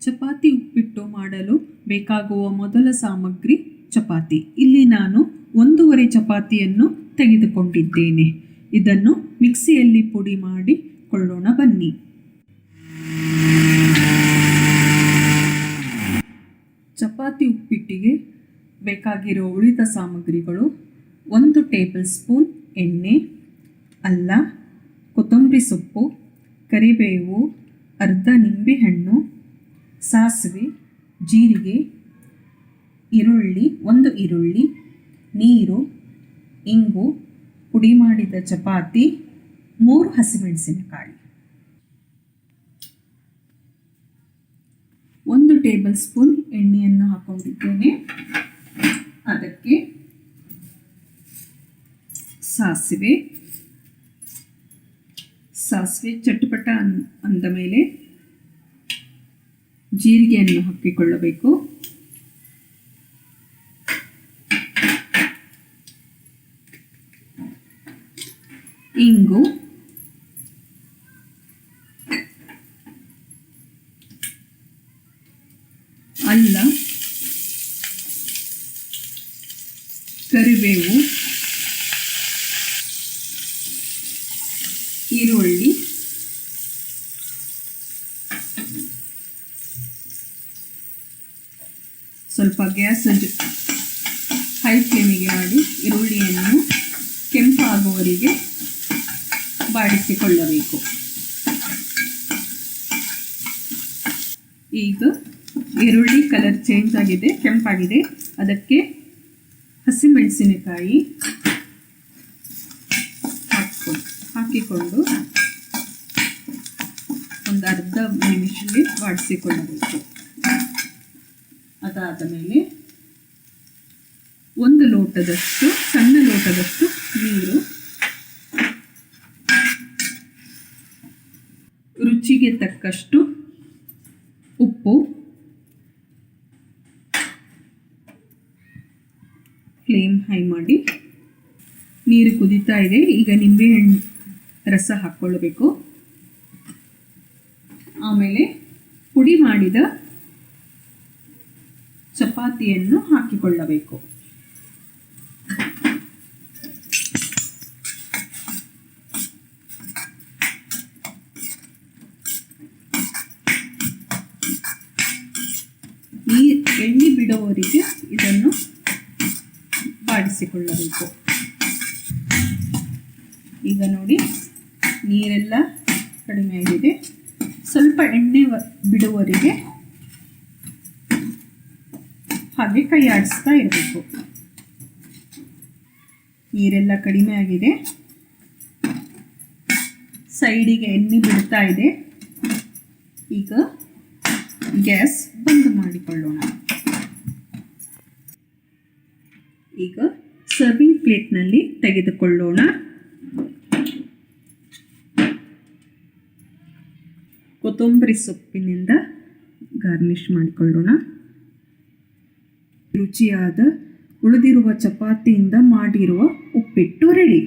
ಚಪಾತಿ ಉಪ್ಪಿಟ್ಟು ಮಾಡಲು ಬೇಕಾಗುವ ಮೊದಲ ಸಾಮಗ್ರಿ ಚಪಾತಿ. ಇಲ್ಲಿ ನಾನು 1.5 ಚಪಾತಿಯನ್ನು ತೆಗೆದುಕೊಂಡಿದ್ದೇನೆ. ಇದನ್ನು ಮಿಕ್ಸಿಯಲ್ಲಿ ಪುಡಿ ಮಾಡಿಕೊಳ್ಳೋಣ ಬನ್ನಿ. ಚಪಾತಿ ಉಪ್ಪಿಟ್ಟಿಗೆ ಬೇಕಾಗಿರೋ ಉಳಿದ ಸಾಮಗ್ರಿಗಳು: 1 ಟೇಬಲ್ ಸ್ಪೂನ್ ಎಣ್ಣೆ, ಅಲ್ಲ, ಕೊತ್ತಂಬರಿ ಸೊಪ್ಪು, ಕರಿಬೇವು, ಅರ್ಧ ನಿಂಬೆಹಣ್ಣು, ಸಾಸಿವೆ, ಜೀರಿಗೆ, ಒಂದು ಈರುಳ್ಳಿ, ನೀರು, ಇಂಗು, ಪುಡಿ ಮಾಡಿದ ಚಪಾತಿ, 3 ಹಸಿಮೆಣಸಿನಕಾಯಿ. 1 ಟೇಬಲ್ ಸ್ಪೂನ್ ಎಣ್ಣೆಯನ್ನು ಹಾಕೊಂಡಿದ್ದೇನೆ. ಅದಕ್ಕೆ ಸಾಸಿವೆ ಚಟಪಟ ಅಂದ ಮೇಲೆ ಜೀರಿಗೆಯನ್ನು ಹಾಕಿಕೊಳ್ಳಬೇಕು. ಇಂಗು, ಅಲ್ಲ, ಕರಿಬೇವು, ಈರುಳ್ಳಿ, ಸ್ವಲ್ಪ ಗ್ಯಾಸ್ ಹೈ ಫ್ಲೇಮಿಗೆ ಮಾಡಿ ಈರುಳ್ಳಿಯನ್ನು ಕೆಂಪಾಗುವವರೆಗೆ ಬಾಡಿಸಿಕೊಳ್ಳಬೇಕು. ಈಗ ಈರುಳ್ಳಿ ಕಲರ್ ಚೇಂಜ್ ಆಗಿದೆ, ಕೆಂಪಾಗಿದೆ. ಅದಕ್ಕೆ ಹಸಿಮೆಣಸಿನಕಾಯಿ ಹಾಕಿಕೊಂಡು ಒಂದು ಅರ್ಧ ನಿಮಿಷದಲ್ಲಿ ಬಾಡಿಸಿಕೊಳ್ಳಬೇಕು. ಅದಾದ ಮೇಲೆ 1 ಲೋಟದಷ್ಟು, ಸಣ್ಣ ಲೋಟದಷ್ಟು ನೀರು, ರುಚಿಗೆ ತಕ್ಕಷ್ಟು ಉಪ್ಪು, ಫ್ಲೇಮ್ ಹೈ ಮಾಡಿ. ನೀರು ಕುದೀತಾ ಇದೆ. ಈಗ ನಿಂಬೆಹಣ್ಣು ರಸ ಹಾಕ್ಕೊಳ್ಬೇಕು. ಆಮೇಲೆ ಪುಡಿ ಮಾಡಿದ ಚಪಾತಿಯನ್ನು ಹಾಕಿಕೊಳ್ಳಬೇಕು. ಎಣ್ಣೆ ಬಿಡುವವರೆಗೆ ಇದನ್ನು ಬಾಡಿಸಿಕೊಳ್ಳಬೇಕು. ಈಗ ನೋಡಿ, ನೀರೆಲ್ಲ ಕಡಿಮೆ ಆಗಿದೆ. ಸ್ವಲ್ಪ ಎಣ್ಣೆ ಬಿಡುವವರೆಗೆ ಹಾಗೆ ಕೈ ಆಡಿಸ್ತಾ ಇರಬೇಕು. ನೀರೆಲ್ಲ ಕಡಿಮೆ ಆಗಿದೆ, ಸೈಡಿಗೆ ಎಣ್ಣೆ ಬಿಡ್ತಾ ಇದೆ. ಈಗ ಗ್ಯಾಸ್ ಬಂದ್ ಮಾಡಿಕೊಳ್ಳೋಣ. ಈಗ ಸರ್ವಿಂಗ್ ಪ್ಲೇಟ್ನಲ್ಲಿ ತೆಗೆದುಕೊಳ್ಳೋಣ. ಕೊತ್ತಂಬರಿ ಸೊಪ್ಪಿನಿಂದ ಗಾರ್ನಿಷ್ ಮಾಡಿಕೊಳ್ಳೋಣ. ರುಚಿಯಾದ ಉಳಿದಿರುವ ಚಪಾತಿಯಿಂದ ಮಾಡಿರುವ ಉಪ್ಪಿಟ್ಟು ರೆಡಿ.